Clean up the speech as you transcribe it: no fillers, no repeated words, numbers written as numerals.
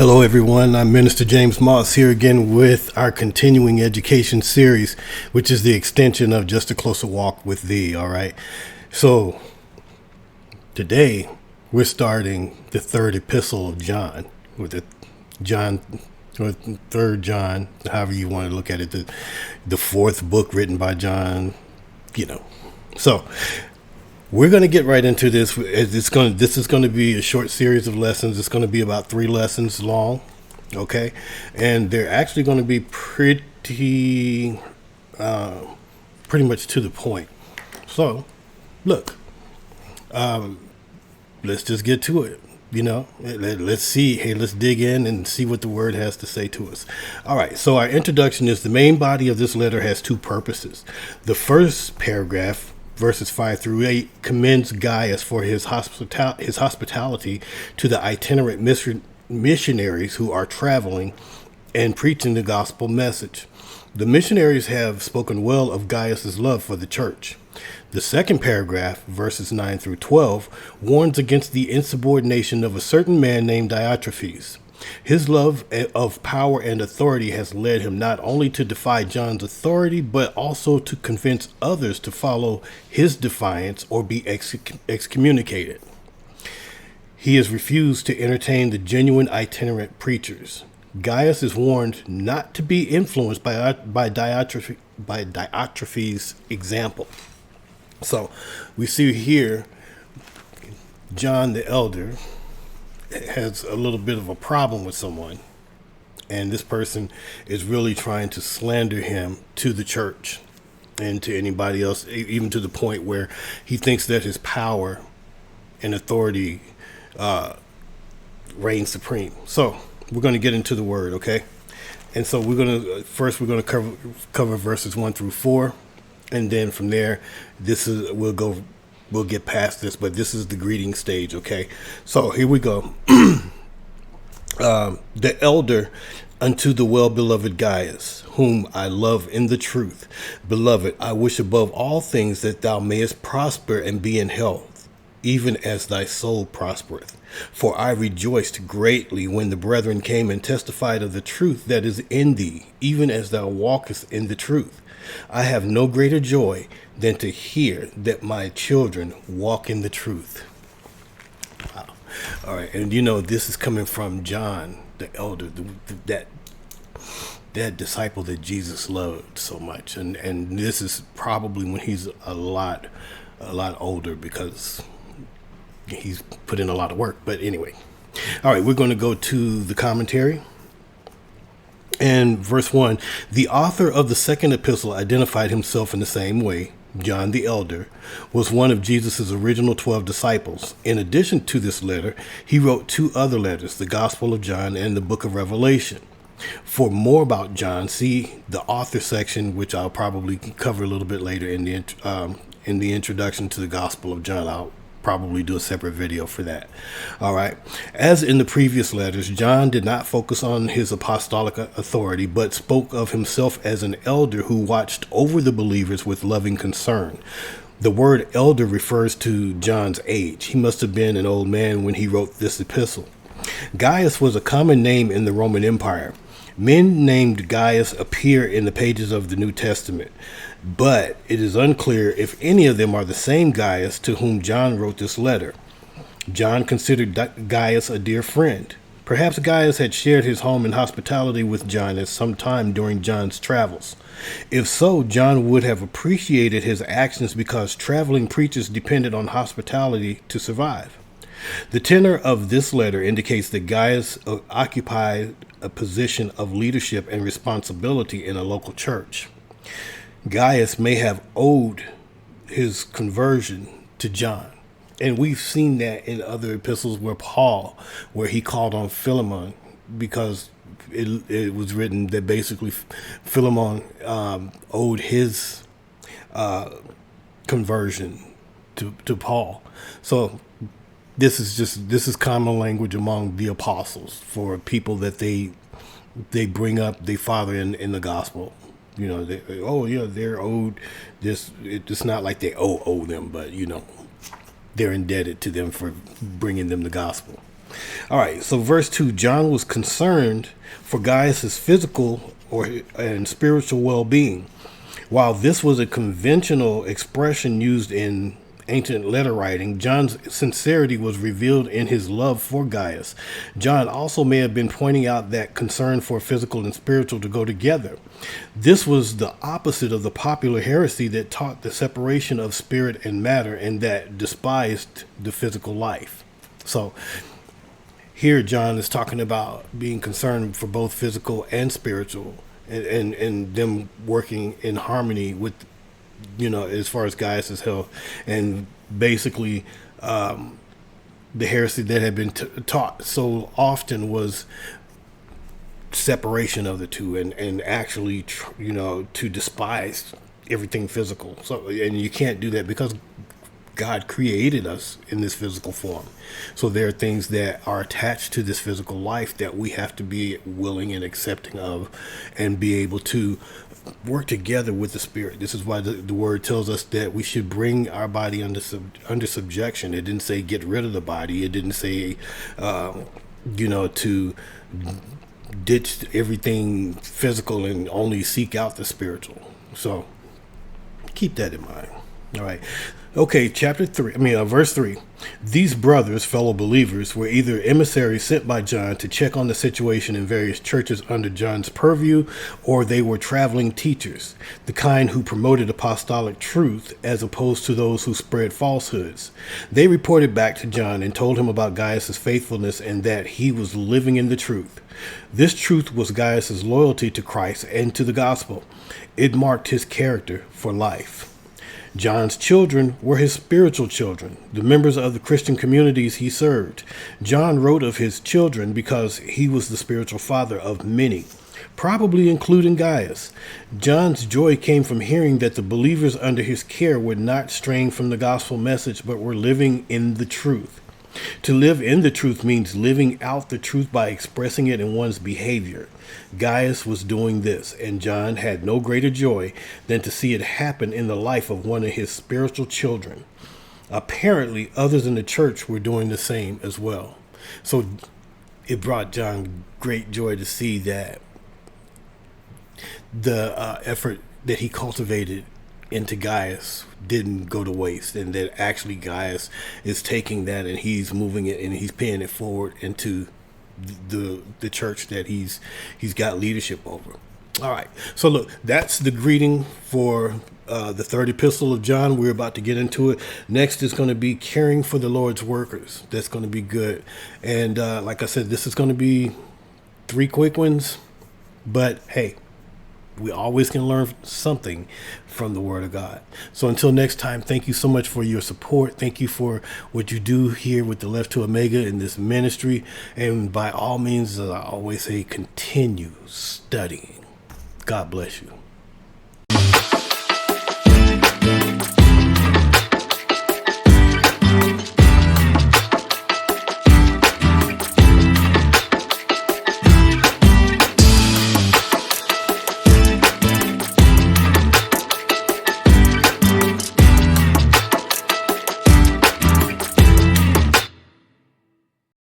Hello, everyone. I'm Minister James Moss here again with our continuing education series, which is the extension of Just a Closer Walk with Thee. All right. So today we're starting the third epistle of John, or third John, however you want to look at it, the fourth book written by John. So we're going to get right into this. This is going to be a short series of lessons. It's going to be about 3 lessons long, okay? And they're actually going to be pretty much to the point. So, look, let's just get to it. Let's see. Hey, let's dig in and see what the word has to say to us. All right. So our introduction is the main body of this letter has 2 purposes. The first paragraph, verses 5 through 8, commends Gaius for his hospitality to the itinerant missionaries who are traveling and preaching the gospel message. The missionaries have spoken well of Gaius's love for the church. The second paragraph, verses 9 through 12, warns against the insubordination of a certain man named Diotrephes. His love of power and authority has led him not only to defy John's authority, but also to convince others to follow his defiance or be excommunicated. He has refused to entertain the genuine itinerant preachers. Gaius is warned not to be influenced by Diotrephes' example. So we see here John the elder has a little bit of a problem with someone, and this person is really trying to slander him to the church and to anybody else, even to the point where he thinks that his power and authority reigns supreme. So we're going to get into the word, okay? And so we're going to cover verses 1 through 4, and then from there we'll get past this, but this is the greeting stage, okay? So here we go. The elder unto the well-beloved Gaius, whom I love in the truth. Beloved, I wish above all things that thou mayest prosper and be in health, even as thy soul prospereth. For I rejoiced greatly when the brethren came and testified of the truth that is in thee, even as thou walkest in the truth. I have no greater joy than to hear that my children walk in the truth. Wow. All right. And this is coming from John, the elder, that disciple that Jesus loved so much. And this is probably when he's a lot older, because he's put in a lot of work. But anyway. All right. We're going to go to the commentary. And verse 1, the author of the second epistle identified himself in the same way. John the elder was one of Jesus' original 12 disciples. In addition to this letter, he wrote 2 other letters, the Gospel of John and the Book of Revelation. For more about John, see the author section, which I'll probably cover a little bit later in the introduction to the Gospel of John. I'll probably do a separate video for that. All right. As in the previous letters, John did not focus on his apostolic authority, but spoke of himself as an elder who watched over the believers with loving concern. The word elder refers to John's age. He must have been an old man when he wrote this epistle. Gaius was a common name in the Roman Empire. Men named Gaius appear in the pages of the New Testament, but it is unclear if any of them are the same Gaius to whom John wrote this letter. John considered Gaius a dear friend. Perhaps Gaius had shared his home and hospitality with John at some time during John's travels. If so, John would have appreciated his actions because traveling preachers depended on hospitality to survive. The tenor of this letter indicates that Gaius occupied a position of leadership and responsibility in a local church. Gaius may have owed his conversion to John. And we've seen that in other epistles where he called on Philemon, because it was written that basically Philemon owed his conversion to Paul. So this is common language among the apostles for people that they bring up their father in the gospel. They're owed this. It's not like they owe them, but they're indebted to them for bringing them the gospel. All right, so verse 2, John was concerned for Gaius's physical and spiritual well-being. While this was a conventional expression used in ancient letter writing, John's sincerity was revealed in his love for Gaius. John also may have been pointing out that concern for physical and spiritual to go together. This was the opposite of the popular heresy that taught the separation of spirit and matter and that despised the physical life. So here John is talking about being concerned for both physical and spiritual, and them working in harmony with, as far as Gaius' health, and basically the heresy that had been taught so often was separation of the two, and actually, to despise everything physical. So, and you can't do that because God created us in this physical form. So there are things that are attached to this physical life that we have to be willing and accepting of, and be able to work together with the spirit. This is why the word tells us that we should bring our body under subjection. It didn't say get rid of the body. It didn't say, to ditch everything physical and only seek out the spiritual. So keep that in mind. All right. Okay, verse 3. These brothers, fellow believers, were either emissaries sent by John to check on the situation in various churches under John's purview, or they were traveling teachers, the kind who promoted apostolic truth as opposed to those who spread falsehoods. They reported back to John and told him about Gaius' faithfulness and that he was living in the truth. This truth was Gaius' loyalty to Christ and to the gospel. It marked his character for life. John's children were his spiritual children, the members of the Christian communities he served. John wrote of his children because he was the spiritual father of many, probably including Gaius. John's joy came from hearing that the believers under his care were not straying from the gospel message, but were living in the truth. To live in the truth means living out the truth by expressing it in one's behavior. Gaius was doing this, and John had no greater joy than to see it happen in the life of one of his spiritual children. Apparently, others in the church were doing the same as well. So it brought John great joy to see that the effort that he cultivated into Gaius didn't go to waste, and that actually Gaius is taking that and he's moving it and he's paying it forward into the church that he's got leadership over. All right, so look, that's the greeting for the third epistle of John. We're about to get into it. Next is going to be caring for the Lord's workers. That's going to be good. And like I said, this is going to be 3 quick ones, but hey, we always can learn something from the Word of God. So until next time, thank you so much for your support. Thank you for what you do here with the Left to Omega in this ministry. And by all means, as I always say, continue studying. God bless you.